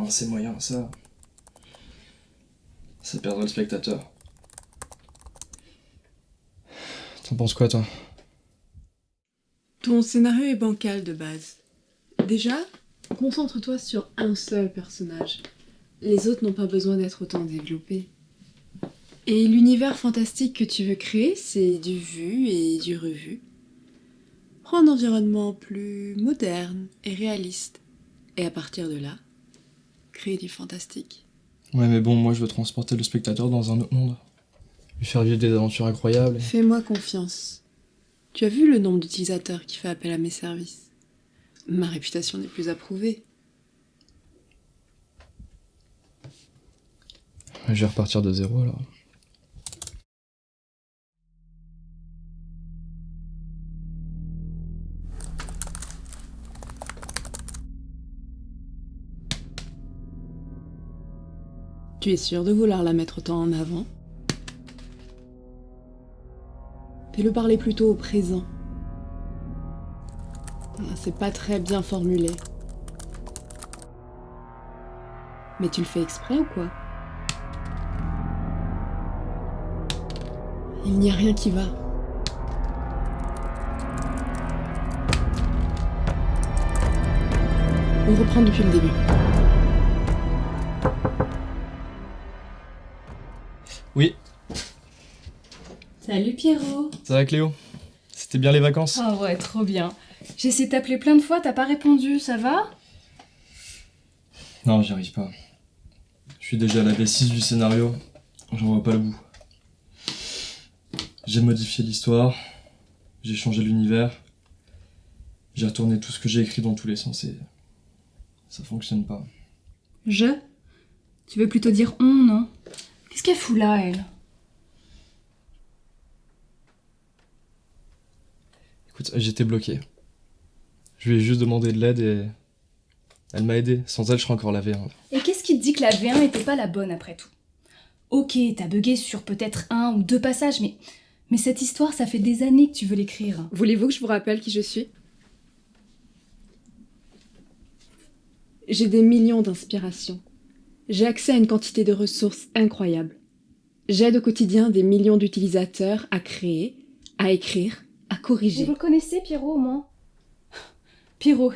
Non, c'est moyen, ça. Ça perdrait le spectateur. T'en penses quoi, toi? Ton scénario est bancal de base. Déjà, concentre-toi sur un seul personnage. Les autres n'ont pas besoin d'être autant développés. Et l'univers fantastique que tu veux créer, c'est du vu et du revu. Prends un environnement plus moderne et réaliste. Et à partir de là, crée du fantastique. Ouais, mais bon, moi je veux transporter le spectateur dans un autre monde. Lui faire vivre des aventures incroyables. Fais-moi confiance. Tu as vu le nombre d'utilisateurs qui fait appel à mes services. Ma réputation n'est plus approuvée. Je vais repartir de zéro alors. Tu es sûr de vouloir la mettre autant en avant? Fais-le parler plutôt au présent. C'est pas très bien formulé. Mais tu le fais exprès ou quoi? Il n'y a rien qui va. On reprend depuis le début. Oui, Salut Pierrot. ça va Cléo? C'était bien les vacances? Ah ouais, trop bien. J'ai essayé de t'appeler plein de fois, t'as pas répondu, ça va? Non, j'y arrive pas. Je suis déjà à la V6 du scénario. J'en vois pas le bout. J'ai modifié l'histoire. J'ai changé l'univers. J'ai retourné tout ce que j'ai écrit dans tous les sens et... ça fonctionne pas. Je? Tu veux plutôt dire on, non? Qu'est-ce qu'elle fout là, elle? Écoute, j'étais bloqué. Je lui ai juste demandé de l'aide et... elle m'a aidé. Sans elle, je serais encore la V1. Et qu'est-ce qui te dit que la V1 était pas la bonne après tout? Ok, t'as bugué sur peut-être 1 ou 2 passages, mais cette histoire, ça fait des années que tu veux l'écrire. Voulez-vous que je vous rappelle qui je suis? J'ai des millions d'inspirations. J'ai accès à une quantité de ressources incroyables. J'aide au quotidien des millions d'utilisateurs à créer, à écrire, à Mais corriger. vous le connaissez, Pierrot, au moins? Pierrot,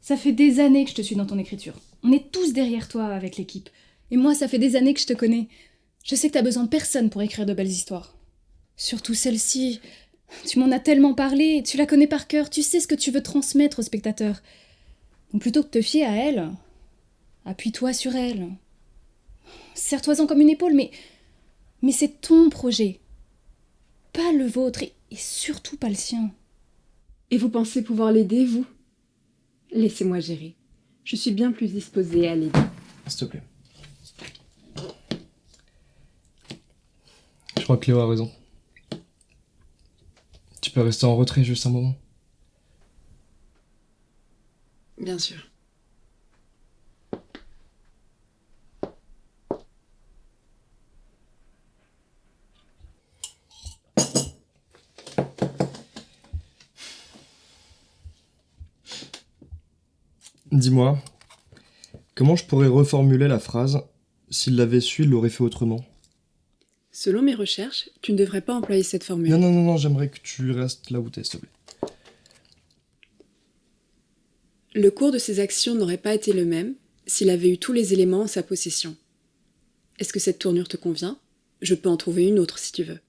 ça fait des années que je te suis dans ton écriture. On est tous derrière toi avec l'équipe. Et moi, ça fait des années que je te connais. Je sais que t'as besoin de personne pour écrire de belles histoires. Surtout celle-ci. Tu m'en as tellement parlé, tu la connais par cœur, tu sais ce que tu veux transmettre au spectateur. Donc plutôt que de te fier à elle, appuie-toi sur elle. Serre-toi-en comme une épaule, mais c'est ton projet. Pas le vôtre, et surtout pas le sien. Et vous pensez pouvoir l'aider, vous? Laissez-moi gérer. Je suis bien plus disposée à l'aider. S'il te plaît. Je crois que Cléo a raison. Tu peux rester en retrait juste un moment? Bien sûr. Dis-moi, comment je pourrais reformuler la phrase « S'il l'avait su, il l'aurait fait autrement » ? Selon mes recherches, tu ne devrais pas employer cette formule. Non, j'aimerais que tu restes là où t'es, s'il te plaît. Le cours de ses actions n'aurait pas été le même s'il avait eu tous les éléments en sa possession. Est-ce que cette tournure te convient? Je peux en trouver une autre si tu veux.